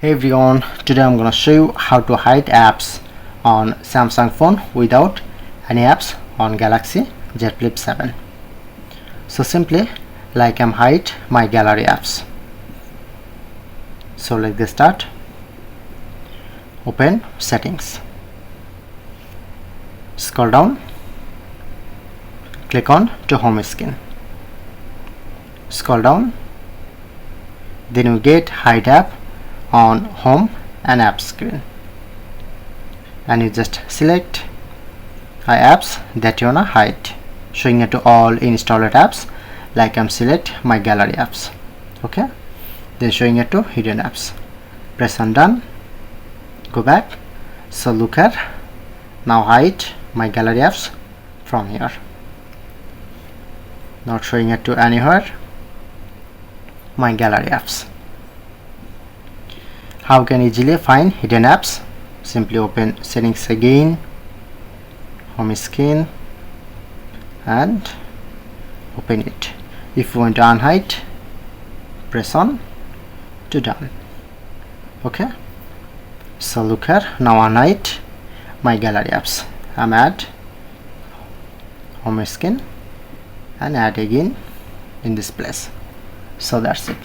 Hey everyone, today I'm gonna show you how to hide apps on Samsung phone without any apps on Galaxy Z Flip 7. So simply I'm hide my gallery apps. So let's get start. Open settings, scroll down, click on to home screen, scroll down, then you get hide app on home and app screen, and you just select apps that you wanna hide, showing it to all installed apps. I'm select my gallery apps, okay, then showing it to hidden apps. Press on done, go back. So look at now, hide my gallery apps from here, not showing it to anywhere my gallery apps. How can easily find hidden apps? Simply open settings again, home screen, and open it. If you want to unhide, press on to done. Okay, so look here, now unhide my gallery apps. I'm add home screen and add again in this place. So that's it.